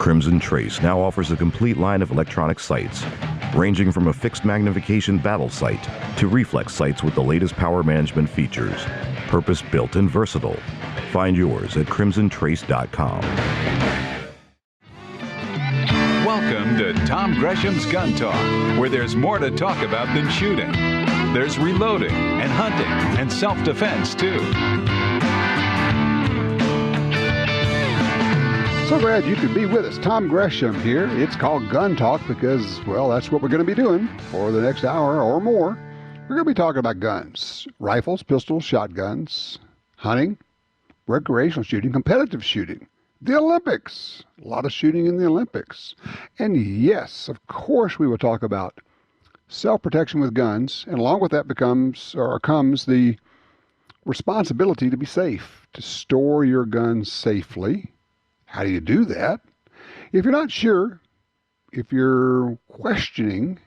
Crimson Trace now offers a complete line of electronic sights, ranging from a fixed magnification battle sight to reflex sights with the latest power management features. Purpose-built and versatile. Find yours at crimsontrace.com. Welcome to Tom Gresham's Gun Talk, where there's more to talk about than shooting. There's reloading and hunting and self-defense, too. So glad you could be with us. Tom Gresham here. It's called Gun Talk because, well, that's what we're going to be doing for the next hour or more. We're going to be talking about guns, rifles, pistols, shotguns, hunting, recreational shooting, competitive shooting, the Olympics, a lot of shooting in the Olympics. And yes, of course, we will talk about self-protection with guns. And along with that comes the responsibility to be safe, to store your guns safely. How do you do that? If you're not sure, if you're questioning,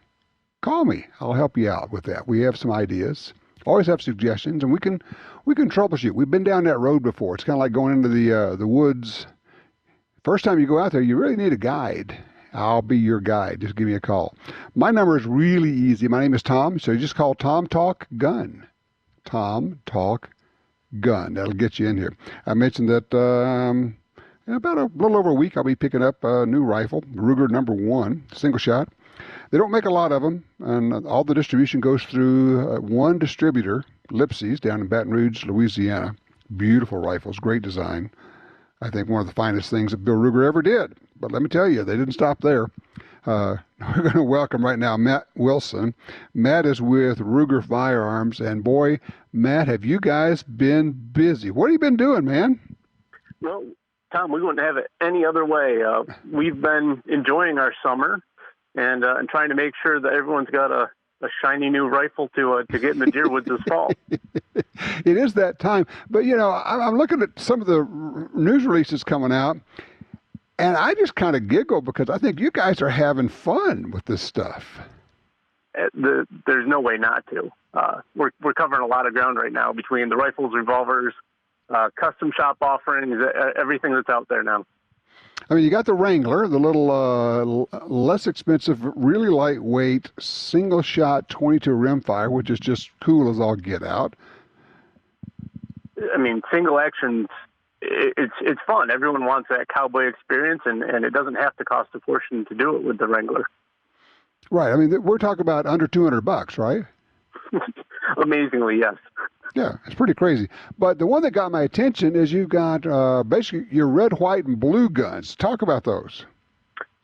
call me. I'll help you out with that. We have some ideas. Always have suggestions, and we can troubleshoot. We've been down that road before. It's kind of like going into the woods. First time you go out there, you really need a guide. I'll be your guide. Just give me a call. My number is really easy. My name is Tom, so you just call Tom Talk Gun. Tom Talk Gun. That'll get you in here. I mentioned that in about a little over a week, I'll be picking up a new rifle, Ruger number 1, single shot. They don't make a lot of them, and all the distribution goes through one distributor, Lipsy's, down in Baton Rouge, Louisiana. Beautiful rifles, great design. I think one of the finest things that Bill Ruger ever did. But let me tell you, they didn't stop there. We're going to welcome right now Matt Willson. Matt is with Ruger Firearms, and boy, Matt, have you guys been busy? What have you been doing, man? Well, Tom, we wouldn't have it any other way. We've been enjoying our summer and trying to make sure that everyone's got a shiny new rifle to get in the deer woods this fall. It is that time. But, you know, I'm looking at some of the news releases coming out, and I just kind of giggle because I think you guys are having fun with this stuff. There's no way not to. We're covering a lot of ground right now between the rifles, revolvers, custom shop offerings, everything that's out there now. I mean, you got the Wrangler, the little less expensive, really lightweight, single-shot 22 rimfire, which is just cool as all get out. I mean, single actions, it's fun. Everyone wants that cowboy experience, and it doesn't have to cost a fortune to do it with the Wrangler. Right. I mean, we're talking about under $200, right? Amazingly, yes. Yeah, it's pretty crazy. But the one that got my attention is you've got basically your red, white, and blue guns. Talk about those.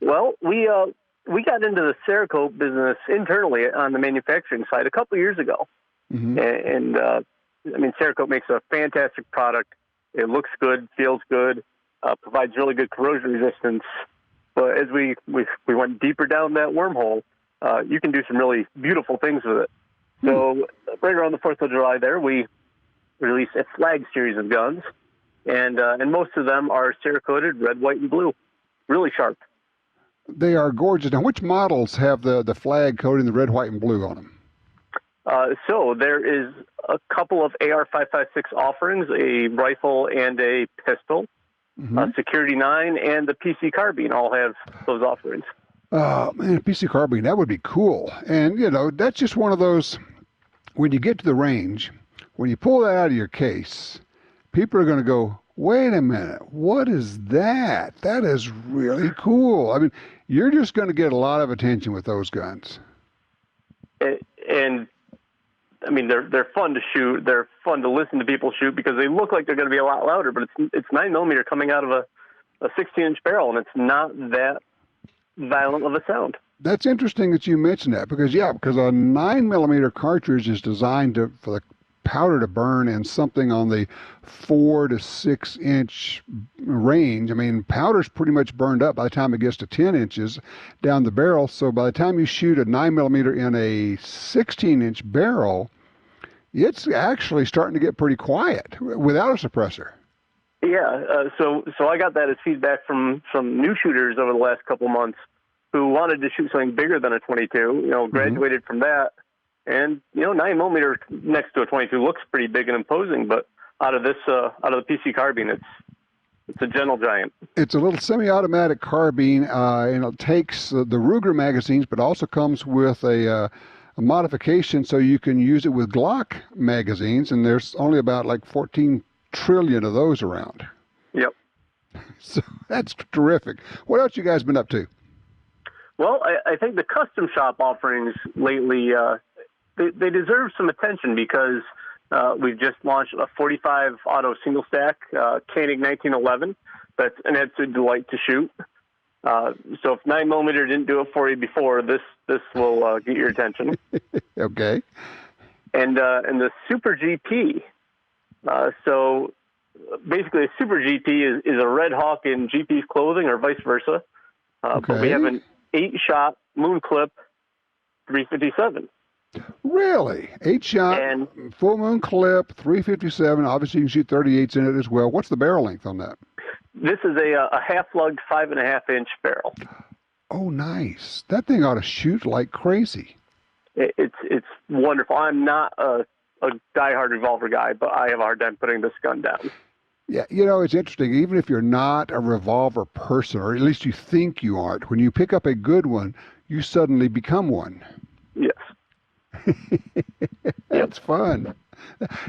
Well, we got into the Cerakote business internally on the manufacturing side a couple of years ago. Mm-hmm. And I mean, Cerakote makes a fantastic product. It looks good, feels good, provides really good corrosion resistance. But as we went deeper down that wormhole, you can do some really beautiful things with it. So right around the 4th of July there, we released a flag series of guns, and most of them are Cerakoted red, white, and blue. Really sharp. They are gorgeous. Now, which models have the flag coating the red, white, and blue on them? So there is a couple of AR-556 offerings, a rifle and a pistol. Mm-hmm. Security 9 and the PC carbine all have those offerings. Oh, man, PC carbine, that would be cool. And, you know, that's just one of those, when you get to the range, when you pull that out of your case, people are going to go, wait a minute, what is that? That is really cool. I mean, you're just going to get a lot of attention with those guns. And I mean, they're fun to shoot. They're fun to listen to people shoot because they look like they're going to be a lot louder, but it's 9mm coming out of a 16-inch barrel, and it's not that violent of a sound. That's interesting that you mentioned that because a 9mm cartridge is designed for the powder to burn in something on the 4 to 6 inch range. I mean, powder's pretty much burned up by the time it gets to 10 inches down the barrel. So by the time you shoot a 9mm in a 16-inch barrel, it's actually starting to get pretty quiet without a suppressor. Yeah, so I got that as feedback from some new shooters over the last couple months who wanted to shoot something bigger than a 22, graduated from that. And, 9mm next to a 22 looks pretty big and imposing, but out of the PC carbine, It's a gentle giant. It's a little semi-automatic carbine, and it takes the Ruger magazines, but also comes with a modification so you can use it with Glock magazines, and there's only about like 14 trillion of those around. Yep. So that's terrific. What else you guys been up to? Well, I think the custom shop offerings lately, they deserve some attention because we've just launched a 45 auto single stack Koenig 1911. That's an absolute delight to shoot. So if 9mm didn't do it for you before, this will get your attention. Okay. And the Super GP. So basically, a Super GP is a Red Hawk in GP's clothing, or vice versa. But we have an 8-shot moon clip 357. Really? 8-shot, And full moon clip, 357. Obviously, you can shoot 38s in it as well. What's the barrel length on that? this is a half-lugged 5.5-inch barrel. Oh, nice. That thing ought to shoot like crazy. It's wonderful. I'm not a diehard revolver guy, but I have a hard time putting this gun down. Yeah, you know, it's interesting. Even if you're not a revolver person, or at least you think you aren't, when you pick up a good one, you suddenly become one. Yes. That's fun.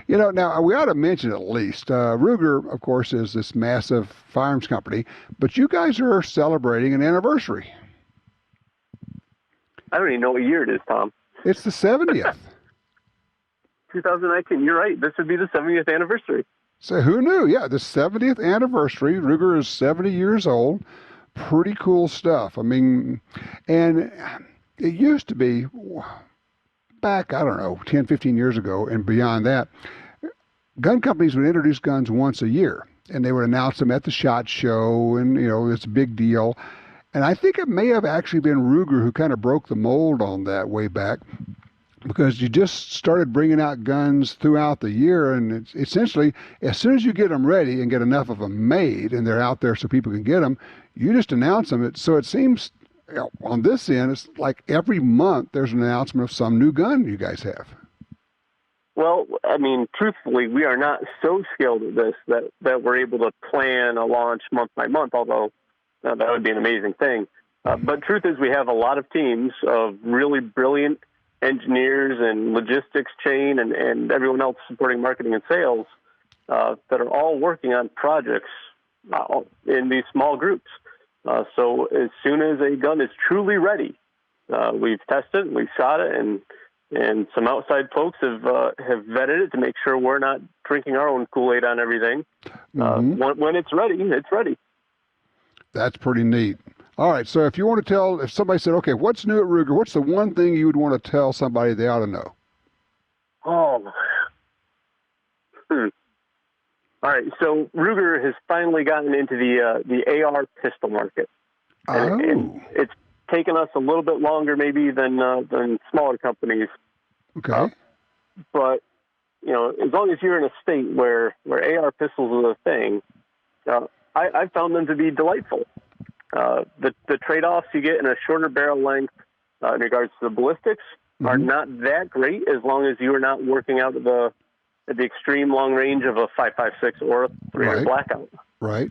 You know, now we ought to mention at least, Ruger, of course, is this massive firearms company, but you guys are celebrating an anniversary. I don't even know what year it is, Tom. It's the 70th. 2019. You're right. This would be the 70th anniversary. So who knew? Yeah, the 70th anniversary. Ruger is 70 years old. Pretty cool stuff. I mean, and it used to be back, I don't know, 10, 15 years ago and beyond that, gun companies would introduce guns once a year, and they would announce them at the SHOT Show, and, you know, it's a big deal. And I think it may have actually been Ruger who kind of broke the mold on that way back, because you just started bringing out guns throughout the year, and it's essentially, as soon as you get them ready and get enough of them made, and they're out there so people can get them, you just announce them. So it seems, you know, on this end, it's like every month there's an announcement of some new gun you guys have. Well, I mean, truthfully, we are not so skilled at this that we're able to plan a launch month by month, although that would be an amazing thing. But truth is, we have a lot of teams of really brilliant engineers and logistics chain and everyone else supporting marketing and sales that are all working on projects in these small groups. So as soon as a gun is truly ready, we've tested it, we've shot it, and some outside folks have vetted it to make sure we're not drinking our own Kool-Aid on everything. When it's ready, it's ready. That's pretty neat. All right, so if you want to tell, if somebody said, okay, what's new at Ruger, what's the one thing you would want to tell somebody they ought to know? Oh, All right, so Ruger has finally gotten into the AR pistol market. And it's taken us a little bit longer maybe than smaller companies. Okay. But, you know, as long as you're in a state where AR pistols are a thing, I found them to be delightful. The trade-offs you get in a shorter barrel length in regards to the ballistics are not that great as long as you are not working out at the extreme long range of a 5.56 or a 300 blackout. Right.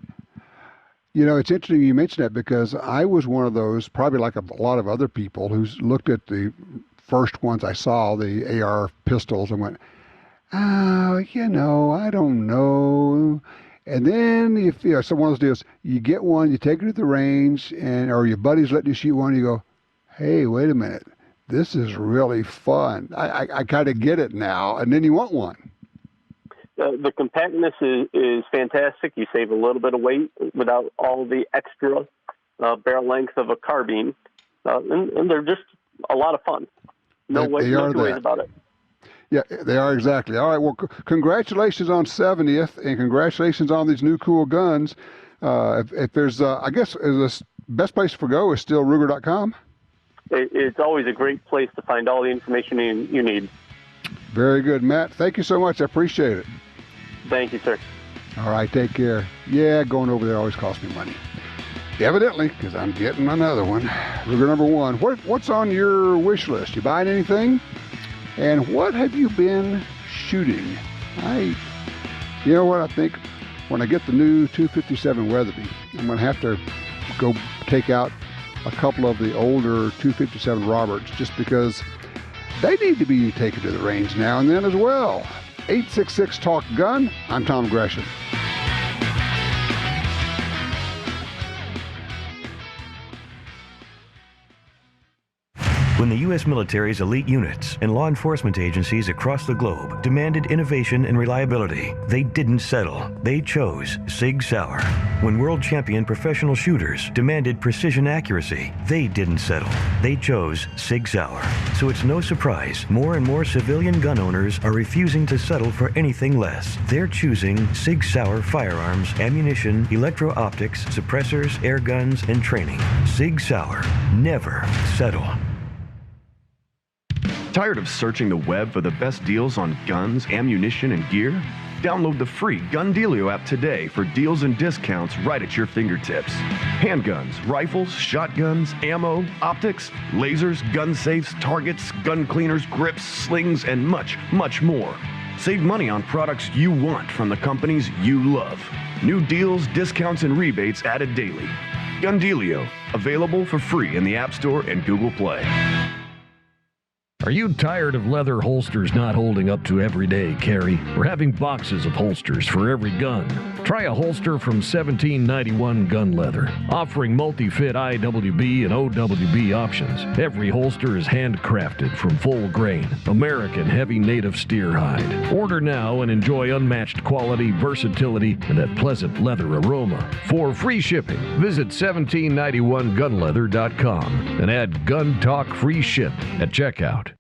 You know, it's interesting you mentioned that, because I was one of those, probably like a lot of other people, who's looked at the first ones I saw, the AR pistols, and went, oh, you know, I don't know. And then, if you know, some one of those deals, you get one, you take it to the range, or your buddy's letting you shoot one, you go, hey, wait a minute, this is really fun. I kind of get it now, and then you want one. The compactness is fantastic. You save a little bit of weight without all the extra barrel length of a carbine, and they're just a lot of fun. No two ways about it. Yeah, they are, exactly. All right, well, congratulations on 70th, and congratulations on these new cool guns. If there's, I guess, the best place to go is still Ruger.com? It's always a great place to find all the information you need. Very good, Matt. Thank you so much. I appreciate it. Thank you, sir. All right, take care. Yeah, going over there always costs me money. Evidently, because I'm getting another one. Ruger number one. What's on your wish list? You buying anything? And what have you been shooting? You know what I think? when I get the new 257 Weatherby, I'm going to have to go take out a couple of the older 257 Roberts just because they need to be taken to the range now and then as well. 866 Talk Gun. I'm Tom Gresham. When the U.S. military's elite units and law enforcement agencies across the globe demanded innovation and reliability, they didn't settle. They chose Sig Sauer. When world champion professional shooters demanded precision accuracy, they didn't settle. They chose Sig Sauer. So it's no surprise more and more civilian gun owners are refusing to settle for anything less. They're choosing Sig Sauer firearms, ammunition, electro-optics, suppressors, air guns, and training. Sig Sauer. Never settle. Tired of searching the web for the best deals on guns, ammunition, and gear? Download the free Gun Dealio app today for deals and discounts right at your fingertips. Handguns, rifles, shotguns, ammo, optics, lasers, gun safes, targets, gun cleaners, grips, slings, and much, much more. Save money on products you want from the companies you love. New deals, discounts, and rebates added daily. Gun Dealio, available for free in the App Store and Google Play. Are you tired of leather holsters not holding up to everyday carry? We're having boxes of holsters for every gun. Try a holster from 1791 Gun Leather, offering multi-fit IWB and OWB options. Every holster is handcrafted from full grain, American heavy native steer hide. Order now and enjoy unmatched quality, versatility, and that pleasant leather aroma. For free shipping, visit 1791gunleather.com and add Gun Talk free ship at checkout.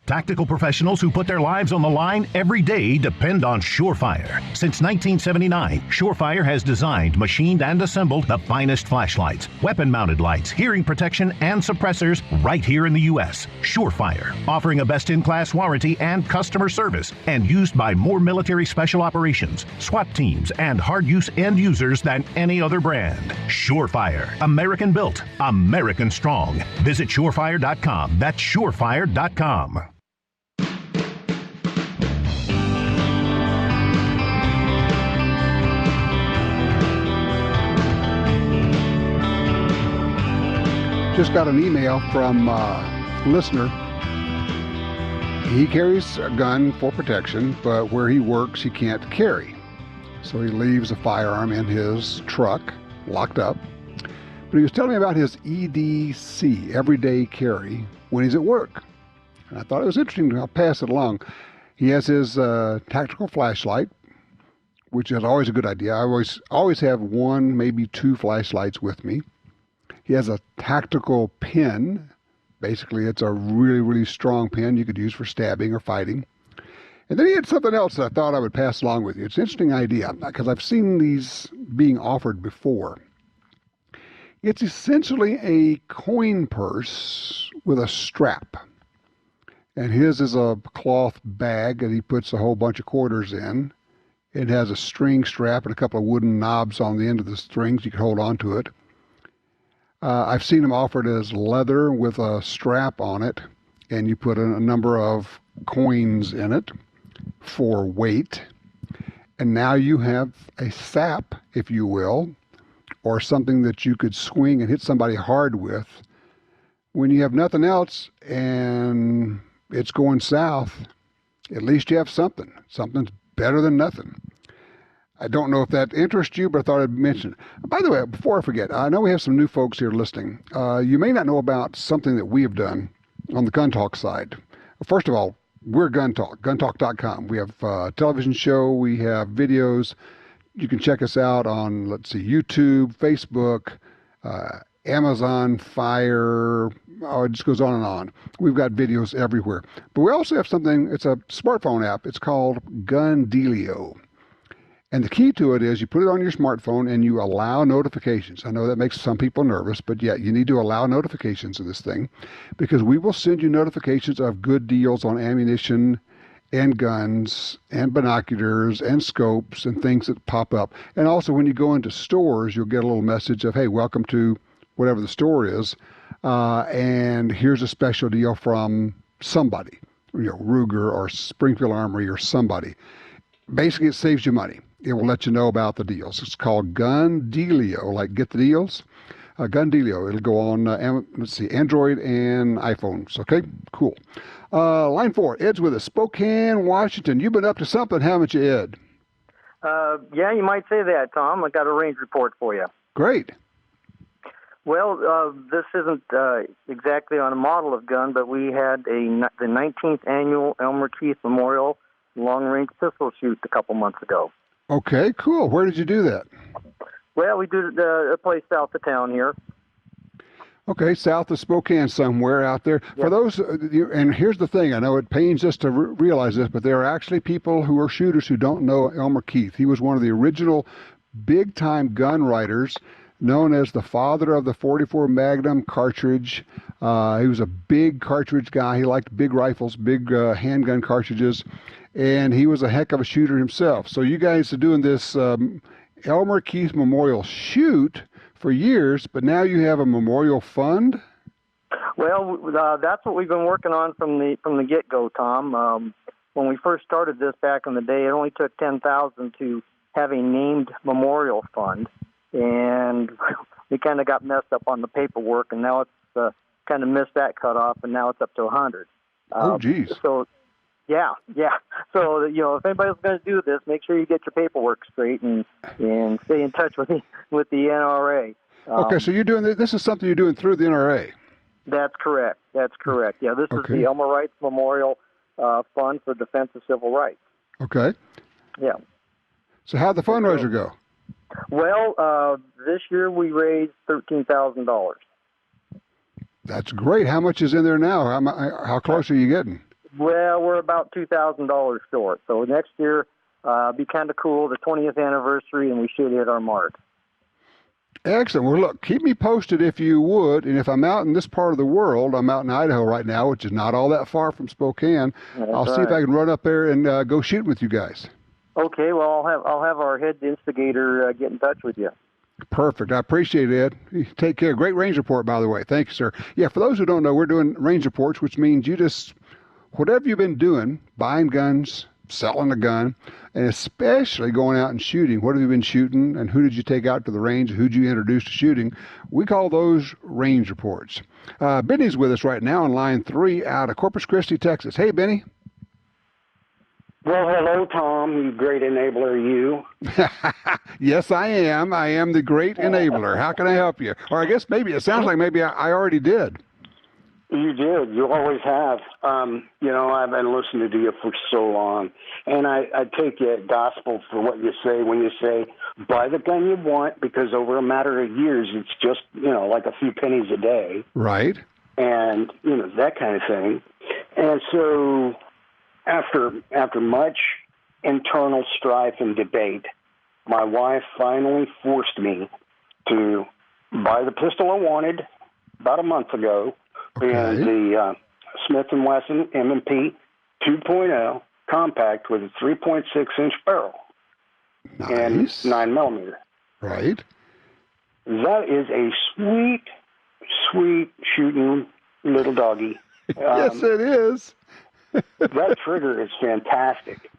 Tactical professionals who put their lives on the line every day depend on Surefire. Since 1979, Surefire has designed, machined, and assembled the finest flashlights, weapon-mounted lights, hearing protection, and suppressors right here in the U.S. Surefire, offering a best-in-class warranty and customer service, and used by more military special operations, SWAT teams, and hard-use end users than any other brand. Surefire, American-built, American-strong. Visit Surefire.com. That's Surefire.com. Just got an email from a listener. He carries a gun for protection, but where he works, he can't carry. So he leaves a firearm in his truck, locked up. But he was telling me about his EDC, everyday carry, when he's at work. And I thought it was interesting. I'll pass it along. He has his tactical flashlight, which is always a good idea. I always have one, maybe two flashlights with me. He has a tactical pen. Basically, it's a really, really strong pen you could use for stabbing or fighting. And then he had something else that I thought I would pass along with you. It's an interesting idea because I've seen these being offered before. It's essentially a coin purse with a strap. And his is a cloth bag that he puts a whole bunch of quarters in. It has a string strap and a couple of wooden knobs on the end of the strings. You can hold on to it. I've seen them offered as leather with a strap on it, and you put a number of coins in it for weight. And now you have a sap, if you will, or something that you could swing and hit somebody hard with. When you have nothing else and it's going south, at least you have something. Something's better than nothing. I don't know if that interests you, but I thought I'd mention it. By the way, before I forget, I know we have some new folks here listening. You may not know about something that we have done on the Gun Talk side. First of all, we're Gun Talk, guntalk.com. We have a television show. We have videos. You can check us out on, YouTube, Facebook, Amazon, Fire. Oh, it just goes on and on. We've got videos everywhere. But we also have something, it's a smartphone app. It's called Gun Dealio. And the key to it is you put it on your smartphone and you allow notifications. I know that makes some people nervous, but yeah, you need to allow notifications of this thing because we will send you notifications of good deals on ammunition and guns and binoculars and scopes and things that pop up. And also when you go into stores, you'll get a little message of, hey, welcome to whatever the store is. And here's a special deal from somebody, Ruger or Springfield Armory or somebody. Basically, it saves you money. it will let you know about the deals. It's called Gun Dealio, like get the deals. Gun Dealio. It'll go on, Android and iPhones. Okay, cool. Line 4, Ed's with us. Spokane, Washington. You've been up to something, haven't you, Ed? Yeah, you might say that, Tom. I got a range report for you. Great. Well, this isn't exactly on a model of gun, but we had the 19th annual Elmer Keith Memorial long-range pistol shoot a couple months ago. Okay, cool. Where did you do that? Well, we did a place south of town here. Okay, south of Spokane somewhere out there. Yep. For those, and here's the thing, I know it pains us to realize this, but there are actually people who are shooters who don't know Elmer Keith. He was one of the original big-time gun writers, known as the father of the .44 Magnum cartridge. He was a big cartridge guy. He liked big rifles, big handgun cartridges, and he was a heck of a shooter himself. So you guys are doing this Elmer Keith Memorial shoot for years, but now you have a memorial fund? Well, that's what we've been working on from the get-go, Tom. When we first started this back in the day, it only took $10,000 to have a named memorial fund, and we kind of got messed up on the paperwork, and now it's kind of missed that cutoff, and now it's up to $100,000. Oh, geez. So, yeah. So, if anybody's going to do this, make sure you get your paperwork straight and stay in touch with the NRA. Okay, so you're doing this is something you're doing through the NRA. That's correct. Yeah, this is the Elmer Rights Memorial Fund for Defense of Civil Rights. Okay. Yeah. So how'd the fundraiser go? Well, this year we raised $13,000. That's great. How much is in there now? How close are you getting? Well, we're about $2,000 short. So next year, be kind of cool, the 20th anniversary, and we should hit our mark. Excellent. Well, look, keep me posted if you would. And if I'm out in this part of the world, I'm out in Idaho right now, which is not all that far from Spokane. I'll see if I can run up there and go shoot with you guys. Okay. Well, I'll have our head instigator get in touch with you. Perfect. I appreciate it, Ed. Take care. Great range report, by the way. Thank you, sir. Yeah, for those who don't know, we're doing range reports, which means you just, whatever you've been doing, buying guns, selling a gun, and especially going out and shooting. What have you been shooting, and who did you take out to the range, who did you introduce to shooting? We call those range reports. Benny's with us right now on line 3 out of Corpus Christi, Texas. Hey, Benny. Well, hello, Tom, you great enabler, you. Yes, I am. I am the great enabler. How can I help you? Or I guess maybe, it sounds like maybe I already did. You did. You always have. I've been listening to you for so long, and I take you at gospel for what you say when you say, buy the gun you want, because over a matter of years, it's just, like a few pennies a day. Right. And, that kind of thing. And so after much internal strife and debate, my wife finally forced me to buy the pistol I wanted about a month ago. Okay. And the Smith & Wesson M&P 2.0 compact with a 3.6-inch barrel. Nice. And 9mm. Right. That is a sweet, sweet shooting little doggy. Yes, it is. That trigger is fantastic.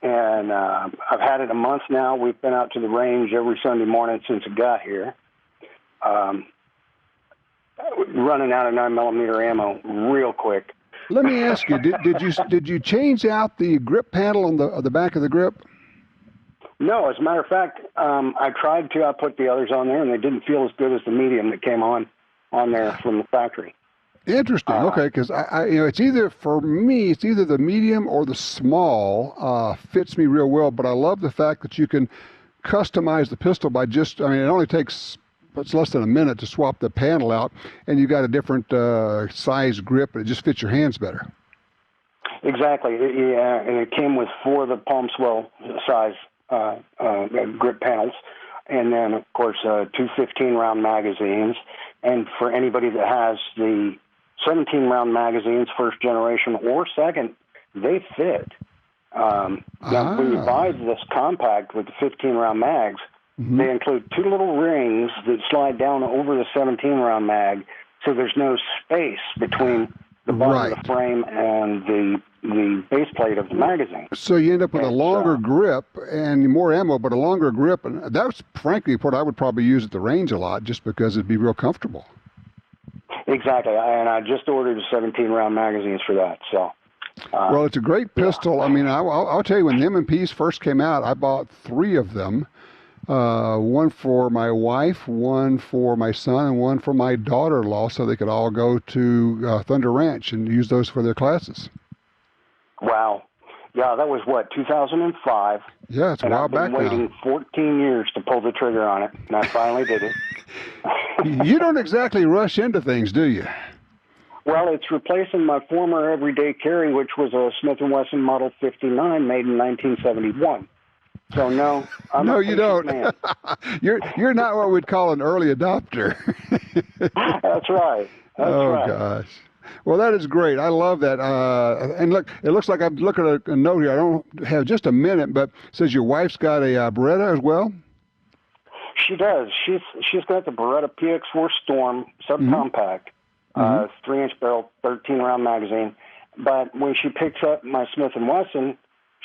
And I've had it a month now. We've been out to the range every Sunday morning since it got here. Running out of 9mm ammo real quick. Let me ask you: Did you change out the grip panel on the back of the grip? No, as a matter of fact, I tried to. I put the others on there, and they didn't feel as good as the medium that came on there from the factory. Interesting. Okay, because it's either for me, it's either the medium or the small fits me real well. But I love the fact that you can customize the pistol by just. I mean, it only takes. It's less than a minute to swap the panel out, and you got a different size grip, and it just fits your hands better. Exactly. Yeah, and it came with 4 of the palm swell size grip panels, and then, of course, 2 15-round magazines. And for anybody that has the 17-round magazines, first generation or second, they fit. Now, when you buy this compact with the 15-round mags, they include 2 little rings that slide down over the 17-round mag, so there's no space between the bottom of the frame and the the base plate of the magazine. So you end up with a longer grip and more ammo, but a longer grip. And that's frankly what I would probably use at the range a lot, just because it'd be real comfortable. Exactly, and I just ordered 17-round magazines for that. So. Well, it's a great pistol. I mean, I'll tell you, when the M&Ps first came out, I bought 3 of them. One for my wife, one for my son, and one for my daughter-in-law, so they could all go to Thunder Ranch and use those for their classes. Wow. Yeah, that was, 2005? Yeah, it's a while back now. I've been waiting 14 years to pull the trigger on it, and I finally did it. You don't exactly rush into things, do you? Well, it's replacing my former everyday carry, which was a Smith & Wesson Model 59 made in 1971. So no, I'm no, a you don't. Man. You're not what we'd call an early adopter. That's right. That's right. Gosh. Well, that is great. I love that. And look, it looks like I'm looking at a note here. I don't have just a minute, but it says your wife's got a Beretta as well. She does. She's got the Beretta PX4 Storm subcompact. 3-inch barrel, 13-round magazine. But when she picks up my Smith & Wesson,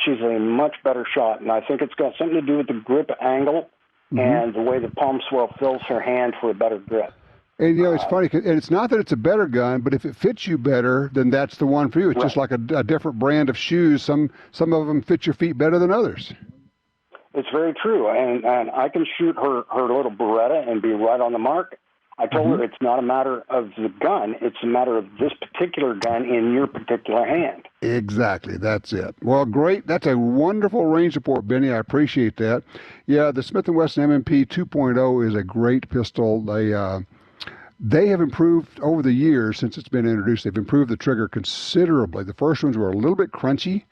she's a much better shot. And I think it's got something to do with the grip angle and the way the palm swell fills her hand for a better grip. And, it's funny, and it's not that it's a better gun, but if it fits you better, then that's the one for you. It's just like a different brand of shoes. Some of them fit your feet better than others. It's very true. And I can shoot her little Beretta and be right on the mark. I told her it's not a matter of the gun. It's a matter of this particular gun in your particular hand. Exactly. That's it. Well, great. That's a wonderful range report, Benny. I appreciate that. Yeah, the Smith & Wesson M&P 2.0 is a great pistol. They have improved over the years since it's been introduced. They've improved the trigger considerably. The first ones were a little bit crunchy,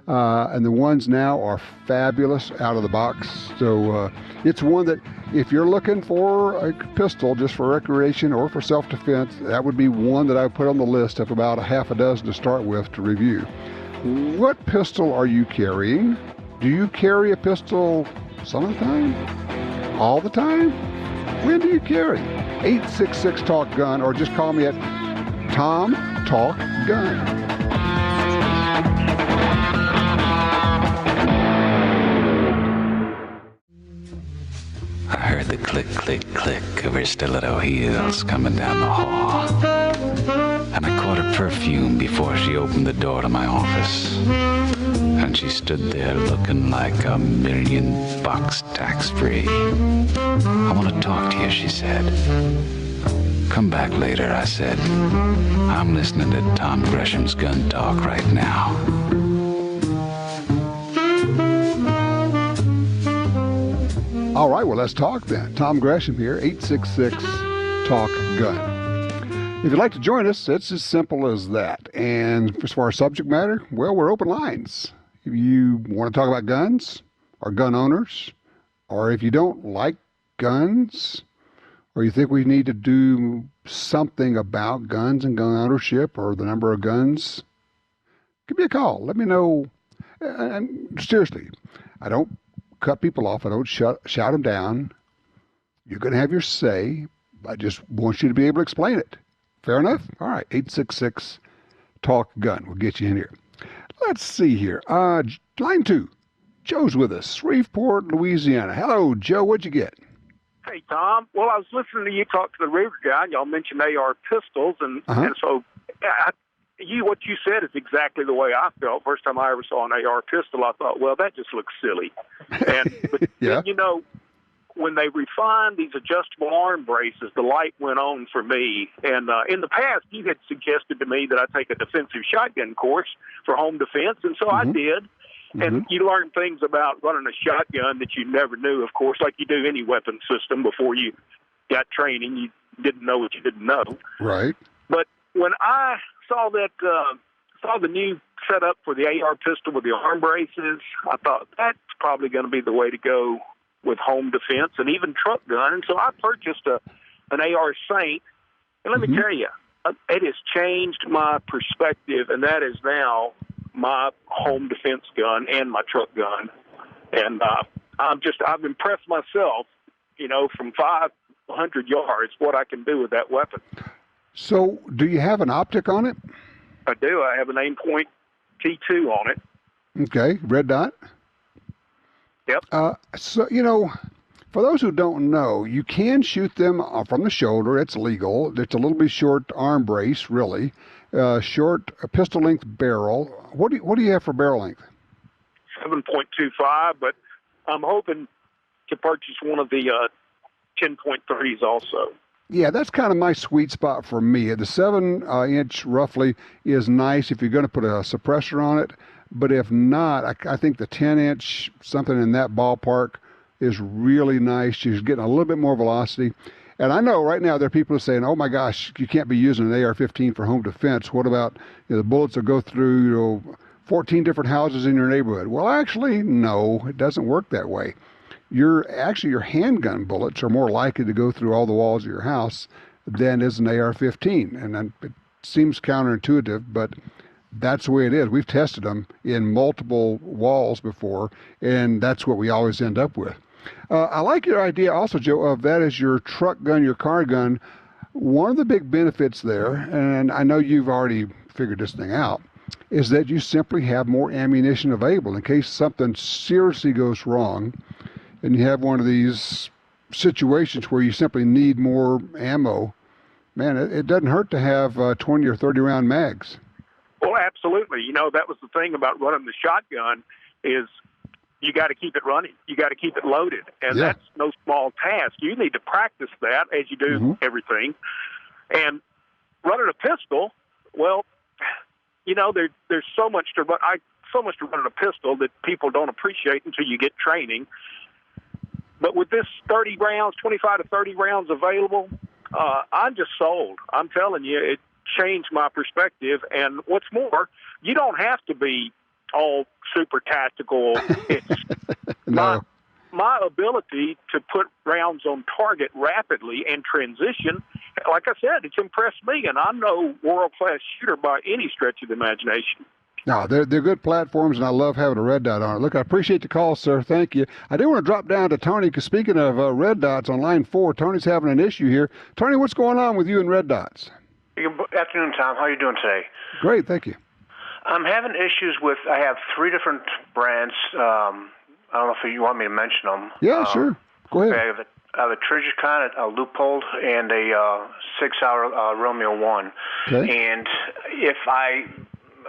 and the ones now are fabulous out of the box. So it's one that if you're looking for a pistol just for recreation or for self-defense, that would be one that I would put on the list of about a half a dozen to start with to review. What pistol are you carrying? Do you carry a pistol some of the time? All the time? When do you carry? 866-TALK-GUN, or just call me at Tom Talk Gun. I heard the click, click, click of her stiletto heels coming down the hall. And I caught her perfume before she opened the door to my office. And she stood there looking like $1,000,000 tax-free. I want to talk to you, she said. Come back later, I said. I'm listening to Tom Gresham's Gun Talk right now. All right, well, let's talk then. Tom Gresham here, 866-TALK-GUN. If you'd like to join us, it's as simple as that. And as far as subject matter, well, we're open lines. If you want to talk about guns or gun owners, or if you don't like guns, or you think we need to do something about guns and gun ownership or the number of guns, give me a call. Let me know. And seriously, I don't cut people off. I don't shout them down. You're going to have your say. I just want you to be able to explain it. Fair enough? All right, 866-TALK-GUN. We'll get you in here. Let's see here. Line 2. Joe's with us, Shreveport, Louisiana. Hello, Joe. What'd you get? Hey, Tom. Well, I was listening to you talk to the Ruger guy, and y'all mentioned AR pistols, and so what you said is exactly the way I felt. First time I ever saw an AR pistol, I thought, well, that just looks silly. But then, when they refined these adjustable arm braces, the light went on for me. And in the past, you had suggested to me that I take a defensive shotgun course for home defense, and so I did. And you learn things about running a shotgun that you never knew, of course, like you do any weapon system. Before you got training, you didn't know what you didn't know. Right. But when I saw the new setup for the AR pistol with the arm braces, I thought that's probably going to be the way to go with home defense and even truck gun. And so I purchased an AR Saint. And let me tell you, it has changed my perspective, and that is now my home defense gun and my truck gun. And I've impressed myself, from 500 yards, what I can do with that weapon. So do you have an optic on it? I do. I have an aim point T2 on it. Okay, red dot. Yep. So, for those who don't know, you can shoot them from the shoulder. It's legal. It's a little bit short arm brace, really. Short pistol length barrel. What do you have for barrel length? 7.25, but I'm hoping to purchase one of the 10.3s also. Yeah, that's kind of my sweet spot for me. The 7-inch roughly is nice if you're going to put a suppressor on it. But if not, I think the 10-inch, something in that ballpark, is really nice. You're getting a little bit more velocity. And I know right now there are people who are saying, oh my gosh, you can't be using an AR-15 for home defense. What about the bullets will go through 14 different houses in your neighborhood? Well, actually, no, it doesn't work that way. Your handgun bullets are more likely to go through all the walls of your house than is an AR-15. And it seems counterintuitive, but that's the way it is. We've tested them in multiple walls before, and that's what we always end up with. I like your idea also, Joe, of that as your truck gun, your car gun. One of the big benefits there, and I know you've already figured this thing out, is that you simply have more ammunition available in case something seriously goes wrong and you have one of these situations where you simply need more ammo. Man, it doesn't hurt to have 20 or 30 round mags. Well, absolutely. That was the thing about running the shotgun is you got to keep it running. You got to keep it loaded. And that's no small task. You need to practice that as you do everything. And running a pistol, well, there's so much to run. So much to run a pistol that people don't appreciate until you get training. But with this 30 rounds, 25 to 30 rounds available, I'm just sold. I'm telling you, it changed my perspective. And what's more, you don't have to be all super tactical. It's no. My ability to put rounds on target rapidly and transition, like I said, it's impressed me. And I'm no world-class shooter by any stretch of the imagination. No, they're good platforms, and I love having a red dot on it. Look, I appreciate the call, sir. Thank you. I do want to drop down to Tony, because speaking of red dots on line 4, Tony's having an issue here. Tony, what's going on with you and red dots? Good afternoon, Tom. How are you doing today? Great, thank you. I'm having issues with, I have 3 different brands. I don't know if you want me to mention them. Yeah, sure. Go ahead. I have a Trijicon, a Leupold, and a 6-hour Romeo 1. Okay. And if I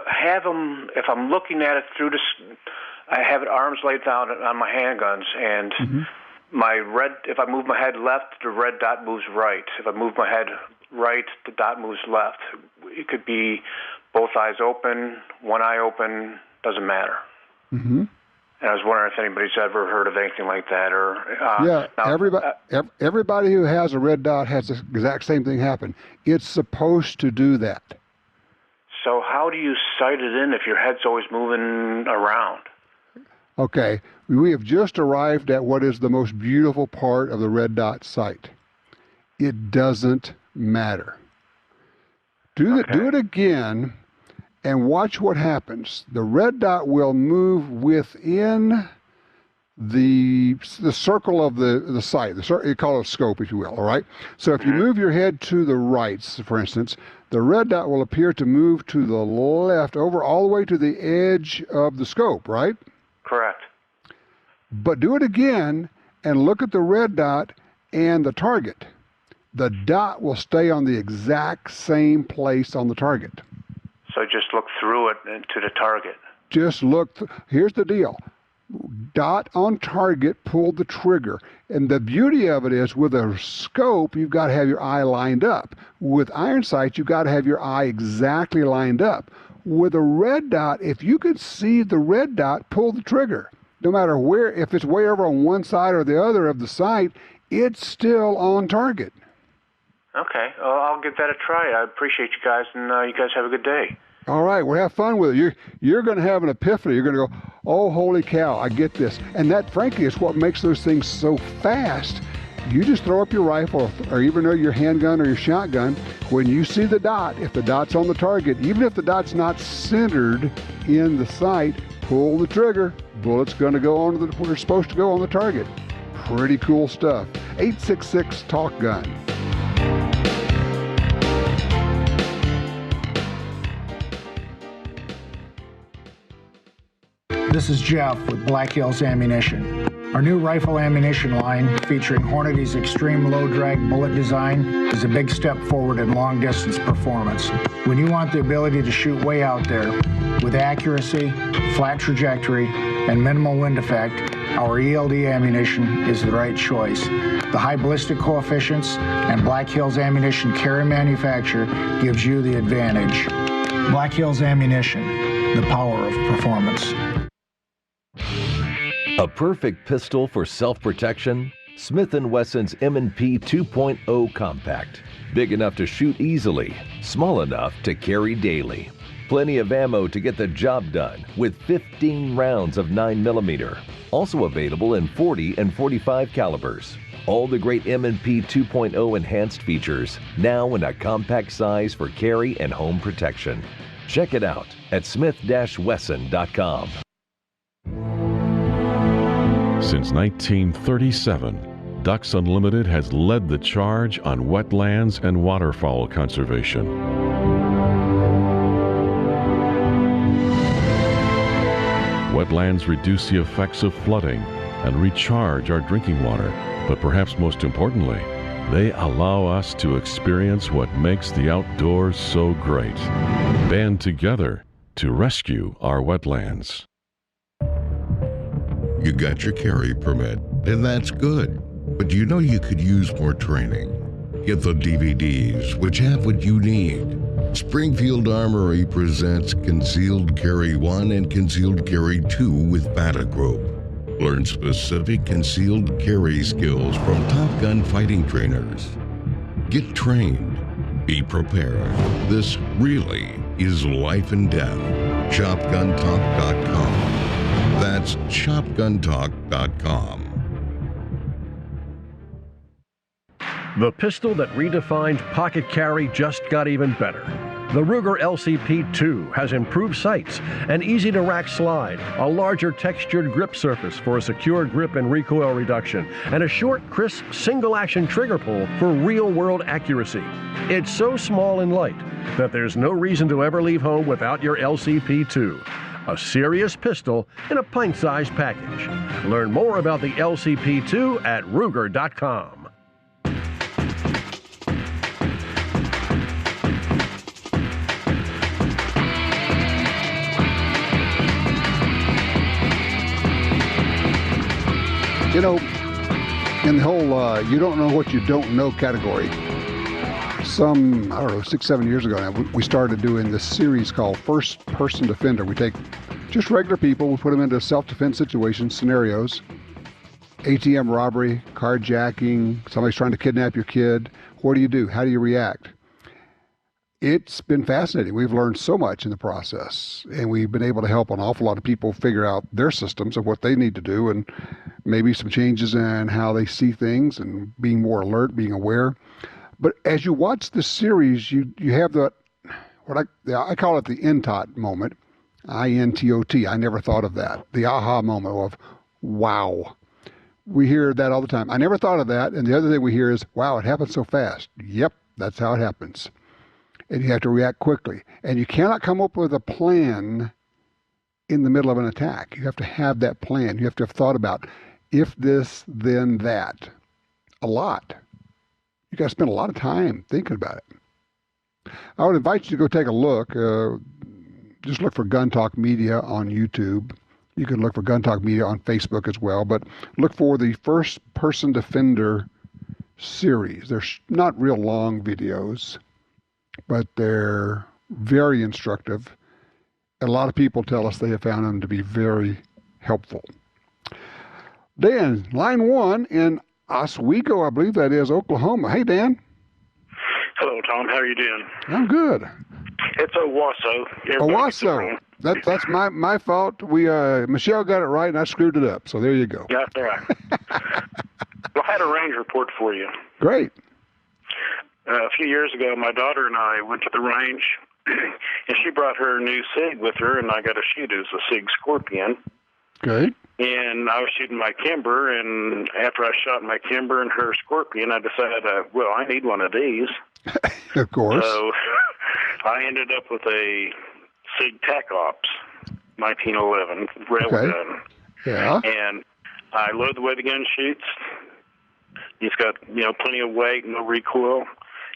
have them, if I'm looking at it through this, I have it arms laid down on my handguns, and if I move my head left, the red dot moves right. If I move my head right, the dot moves left. It could be both eyes open, one eye open, doesn't matter. Mm-hmm. And I was wondering if anybody's ever heard of anything like that, or everybody who has a red dot has the exact same thing happen. It's supposed to do that. So how do you sight it in if your head's always moving around? Okay, we have just arrived at what is the most beautiful part of the red dot sight. It doesn't matter. Do it again and watch what happens. The red dot will move within the circle of the sight. You call it a scope, if you will, all right? So if you move your head to the right, for instance, the red dot will appear to move to the left over all the way to the edge of the scope, right? Correct. But do it again and look at the red dot and the target. The dot will stay on the exact same place on the target. So just look through it to the target. Just look. Here's the deal. Dot on target, pull the trigger. And the beauty of it is with a scope, you've got to have your eye lined up. With iron sights, you've got to have your eye exactly lined up. With a red dot, if you can see the red dot, pull the trigger. No matter where, if it's way over on one side or the other of the sight, it's still on target. Okay, well, I'll give that a try. I appreciate you guys, and you guys have a good day. All right, well, have fun with it. You're going to have an epiphany. You're going to go, oh, holy cow, I get this. And that, frankly, is what makes those things so fast. You just throw up your rifle or even your handgun or your shotgun. When you see the dot, if the dot's on the target, even if the dot's not centered in the sight, pull the trigger. Bullet's going to go on to where it's supposed to go on the target. Pretty cool stuff. 866-TALK-GUN. this is Jeff with Black Hills Ammunition. Our new rifle ammunition line, featuring Hornady's extreme low-drag bullet design, is a big step forward in long-distance performance. When you want the ability to shoot way out there with accuracy, flat trajectory, and minimal wind effect, our ELD ammunition is the right choice. The high ballistic coefficients and Black Hills Ammunition carry manufacture gives you the advantage. Black Hills Ammunition, the power of performance. A perfect pistol for self-protection? Smith & Wesson's M&P 2.0 Compact. Big enough to shoot easily, small enough to carry daily. Plenty of ammo to get the job done with 15 rounds of 9mm. Also available in 40 and 45 calibers. All the great M&P 2.0 enhanced features, now in a compact size for carry and home protection. Check it out at smith-wesson.com. Since 1937, Ducks Unlimited has led the charge on wetlands and waterfowl conservation. Wetlands reduce the effects of flooding and recharge our drinking water, but perhaps most importantly, they allow us to experience what makes the outdoors so great. Band together to rescue our wetlands. You got your carry permit, and that's good. But you know you could use more training. Get the DVDs, which have what you need. Springfield Armory presents Concealed Carry 1 and Concealed Carry 2 with Bata Group. Learn specific concealed carry skills from Top Gun fighting trainers. Get trained. Be prepared. This really is life and death. ShopGunTalk.com. That's ShopGunTalk.com. The pistol that redefined pocket carry just got even better. The Ruger LCP-2 has improved sights, an easy-to-rack slide, a larger textured grip surface for a secure grip and recoil reduction, and a short, crisp, single-action trigger pull for real-world accuracy. It's so small and light that there's no reason to ever leave home without your LCP-2. A serious pistol in a pint-sized package. Learn more about the LCP-2 at Ruger.com. You know, in the whole you don't know what you don't know category, I don't know, 6-7 years ago now, we started doing this series called First Person Defender. We take just regular people, we put them into self-defense situations, scenarios, ATM robbery, carjacking, somebody's trying to kidnap your kid. What do? How do you react? It's been fascinating. We've learned so much in the process, and we've been able to help an awful lot of people figure out their systems of what they need to do, and maybe some changes in how they see things and being more alert, being aware. But as you watch this series, you have I call it the INTOT moment, INTOT. I never thought of that. The aha moment of, wow. We hear that all the time. I never thought of that. And the other thing we hear is, wow, it happened so fast. Yep, that's how it happens. And you have to react quickly. And you cannot come up with a plan in the middle of an attack. You have to have that plan. You have to have thought about if this, then that. A lot. You got to spend a lot of time thinking about it. I would invite you to go take a look. Just look for Gun Talk Media on YouTube. You can look for Gun Talk Media on Facebook as well. But look for the First Person Defender series. They're not real long videos, but they're very instructive. And a lot of people tell us they have found them to be very helpful. Dan, line one in Oswego, I believe that is, Oklahoma. Hey, Dan. Hello, Tom. How are you doing? I'm good. It's Owasso. Owasso. That's my fault. Michelle got it right, and I screwed it up. So there you go. That's all right. Well, I had a range report for you. Great. A few years ago, my daughter and I went to the range, and she brought her new SIG with her, and I got to shoot. It was a SIG Scorpion. Okay. And I was shooting my Kimber, and after I shot my Kimber and her Scorpion, I decided, I need one of these. Of course. So I ended up with a SIG Tac Ops. 1911 rail gun. Yeah. And I love the way the gun shoots. It's got, plenty of weight, no recoil.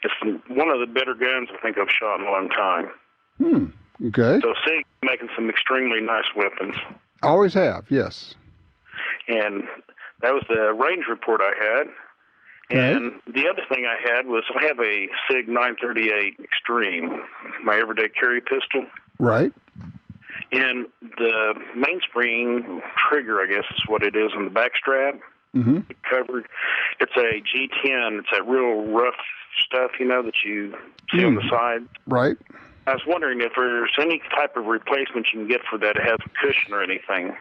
It's one of the better guns I think I've shot in a long time. Okay. So SIG's making some extremely nice weapons. Always have, yes. And that was the range report I had. And the other thing I had was I have a SIG 938 Extreme, my everyday carry pistol. Right. And the mainspring trigger, I guess is what it is, on the back strap, covered. It's a G10. It's that real rough stuff, that you see on the side. Right. I was wondering if there's any type of replacement you can get for that. It has a cushion or anything.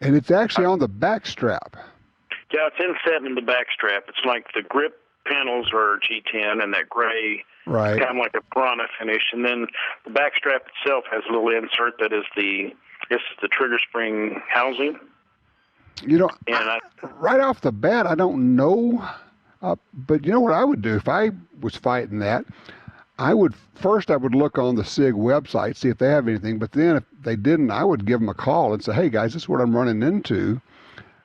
And it's actually on the back strap. Yeah, it's inset in the back strap. It's like the grip panels are G10 and that gray, kind of like a piranha finish. And then the back strap itself has a little insert that is the trigger spring housing. Right off the bat, I don't know. But you know what I would do if I was fighting that? I would look on the SIG website, see if they have anything. But then if they didn't, I would give them a call and say, hey, guys, this is what I'm running into.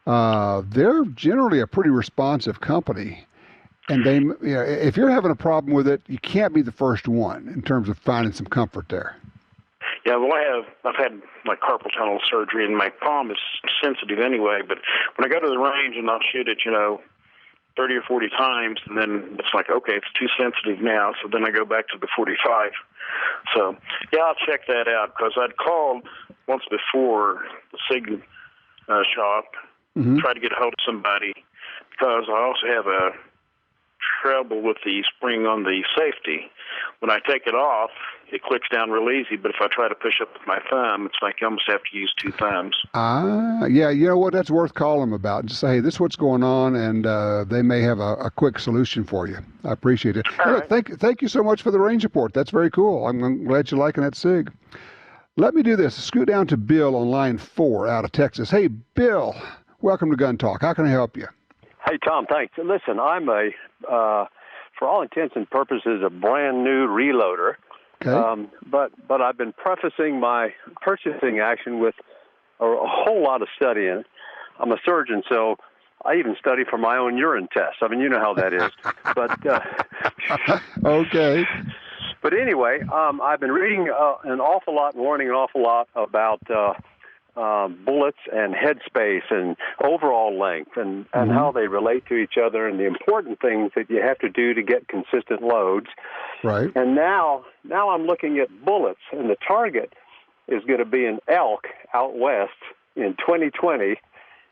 They're generally a pretty responsive company. And they, if you're having a problem with it, you can't be the first one in terms of finding some comfort there. Yeah, well, I've had like carpal tunnel surgery, and my palm is sensitive anyway. But when I go to the range and I'll shoot it, 30 or 40 times, and then it's like, okay, it's too sensitive now. So then I go back to the 45. So yeah, I'll check that out because I'd called once before the SIG shop, tried to get a hold of somebody because I also have a trouble with the spring on the safety. When I take it off, it clicks down real easy, but if I try to push up with my thumb, it's like you almost have to use two thumbs. Yeah, you know what? That's worth calling them about. Just say, hey, this is what's going on, and they may have a quick solution for you. I appreciate it. Hey, look, thank you so much for the range report. That's very cool. I'm glad you're liking that SIG. Let me do this. Scoot down to Bill on line 4 out of Texas. Hey, Bill, welcome to Gun Talk. How can I help you? Hey, Tom, thanks. Listen, I'm for all intents and purposes, a brand new reloader. Okay. But I've been prefacing my purchasing action with a whole lot of studying. I'm a surgeon, so I even study for my own urine test. I mean, you know how that is. But okay. But anyway, I've been reading an awful lot and learning an awful lot about bullets and headspace and overall length and how they relate to each other and the important things that you have to do to get consistent loads. Right. And now I'm looking at bullets, and the target is going to be an elk out west in 2020,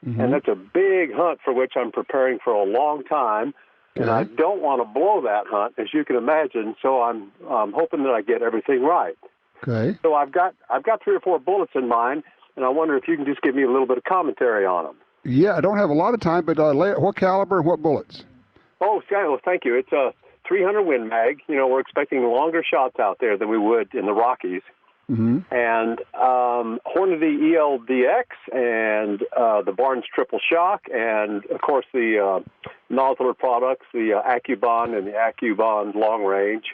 and that's a big hunt for which I'm preparing for a long time. And I don't want to blow that hunt, as you can imagine. So I'm hoping that I get everything right. Okay. So I've got 3 or 4 bullets in mind, and I wonder if you can just give me a little bit of commentary on them. Yeah, I don't have a lot of time, but what caliber and what bullets? Oh, well, thank you. It's a 300 Win Mag. We're expecting longer shots out there than we would in the Rockies. And Hornady ELDX and the Barnes Triple Shock, and of course the Nosler products, the AccuBond and the AccuBond Long Range.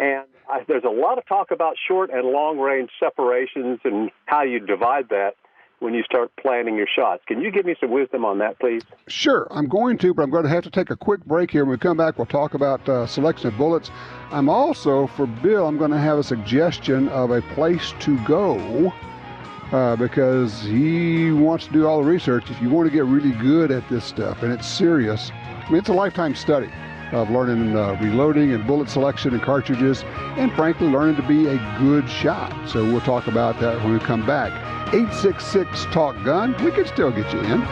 And there's a lot of talk about short and long range separations and how you divide that when you start planning your shots. Can you give me some wisdom on that, please? Sure, I'm going to, but I'm going to have to take a quick break here. When we come back, we'll talk about selection of bullets. I'm also, for Bill, I'm going to have a suggestion of a place to go because he wants to do all the research. If you want to get really good at this stuff, and it's serious, I mean, it's a lifetime study of learning reloading and bullet selection and cartridges, and frankly, learning to be a good shot. So we'll talk about that when we come back. 866-TALK-GUN. We can still get you in.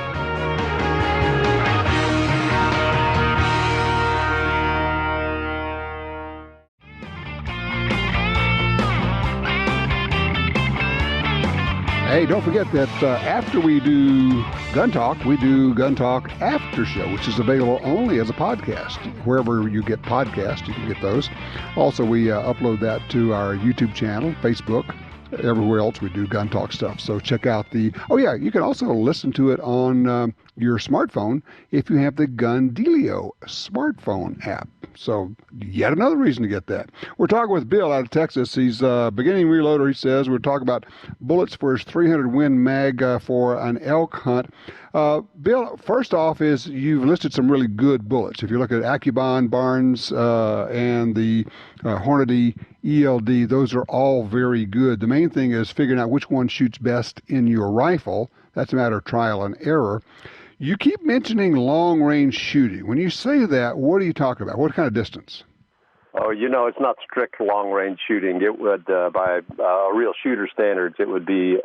Hey, don't forget that after we do Gun Talk, we do Gun Talk After Show, which is available only as a podcast. Wherever you get podcasts, you can get those. Also, we upload that to our YouTube channel, Facebook, everywhere else we do Gun Talk stuff. So check out you can also listen to it on your smartphone if you have the Gun Dealio smartphone app. So yet another reason to get that. We're talking with Bill out of Texas. He's a beginning reloader, he says. We're talking about bullets for his 300 Win Mag for an elk hunt. Bill, first off is you've listed some really good bullets. If you look at Accubon, Barnes, and the Hornady ELD, those are all very good. The main thing is figuring out which one shoots best in your rifle. That's a matter of trial and error. You keep mentioning long-range shooting. When you say that, what are you talking about? What kind of distance? Oh, it's not strict long-range shooting. It would, by real shooter standards, it would be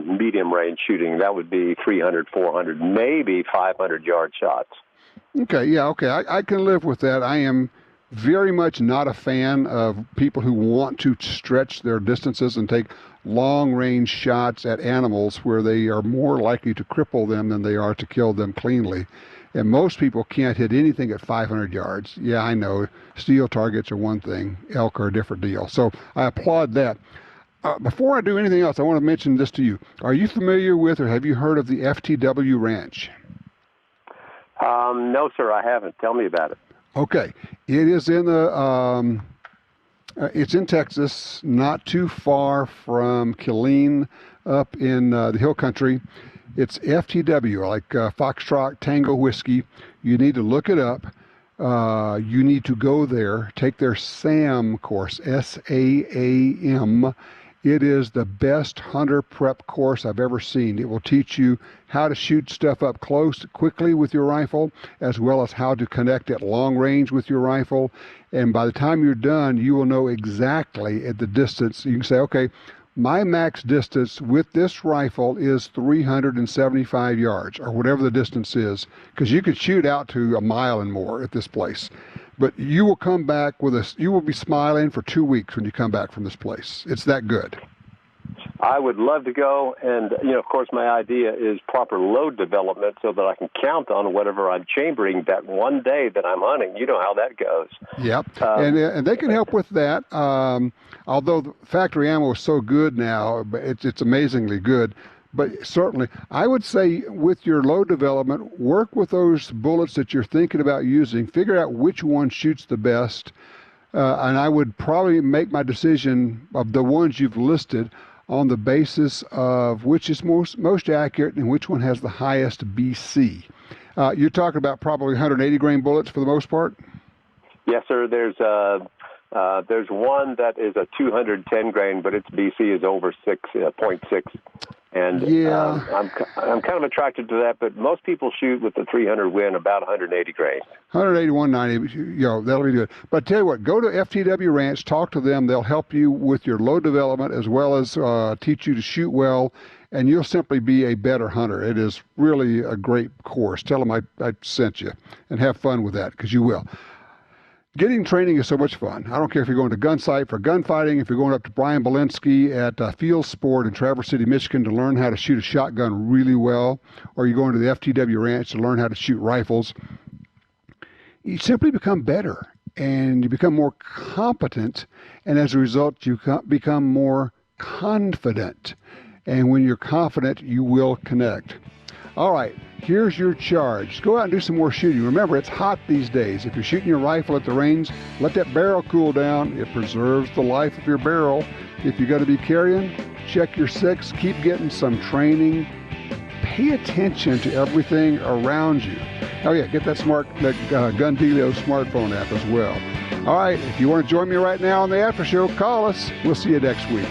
medium-range shooting. That would be 300, 400, maybe 500-yard shots. Okay, I can live with that. I am very much not a fan of people who want to stretch their distances and take long-range shots at animals where they are more likely to cripple them than they are to kill them cleanly. And most people can't hit anything at 500 yards. Yeah, I know. Steel targets are one thing. Elk are a different deal. So I applaud that. Before I do anything else, I want to mention this to you. Are you familiar with or have you heard of the FTW Ranch? No, sir, I haven't. Tell me about it. Okay. It is in the... it's in Texas, not too far from Killeen, up in the hill country. It's FTW, like Foxtrot Tango Whiskey. You need to look it up. You need to go there, take their SAM course, SAAM. It is the best hunter prep course I've ever seen. It will teach you how to shoot stuff up close quickly with your rifle, as well as how to connect at long range with your rifle. And by the time you're done, you will know exactly at the distance. You can say, okay, my max distance with this rifle is 375 yards, or whatever the distance is, because you could shoot out to a mile and more at this place. But you will come back you will be smiling for 2 weeks when you come back from this place. It's that good. I would love to go, and, of course, my idea is proper load development so that I can count on whatever I'm chambering that one day that I'm hunting. You know how that goes. Yep, and they can help with that. Although the factory ammo is so good now, it's amazingly good. But certainly, I would say with your load development, work with those bullets that you're thinking about using. Figure out which one shoots the best. And I would probably make my decision of the ones you've listed on the basis of which is most accurate and which one has the highest BC. You're talking about probably 180 grain bullets for the most part? Yes, sir. There's one that is a 210 grain, but its BC is over 0.6. And I'm kind of attracted to that, but most people shoot with the 300 Win about 180 grain. 180, 190, that'll be good. But tell you what, go to FTW Ranch, talk to them. They'll help you with your load development as well as teach you to shoot well, and you'll simply be a better hunter. It is really a great course. Tell them I sent you, and have fun with that, because you will. Getting training is so much fun. I don't care if you're going to gun sight for gunfighting, if you're going up to Brian Belinsky at Field Sport in Traverse City, Michigan to learn how to shoot a shotgun really well, or you're going to the FTW Ranch to learn how to shoot rifles. You simply become better, and you become more competent, and as a result, you become more confident. And when you're confident, you will connect. All right, here's your charge. Go out and do some more shooting. Remember, it's hot these days. If you're shooting your rifle at the range, let that barrel cool down. It preserves the life of your barrel. If you're going to be carrying, check your six. Keep getting some training. Pay attention to everything around you. Oh, yeah, get that Gun Dealio smartphone app as well. All right, if you want to join me right now on the after show, call us. We'll see you next week.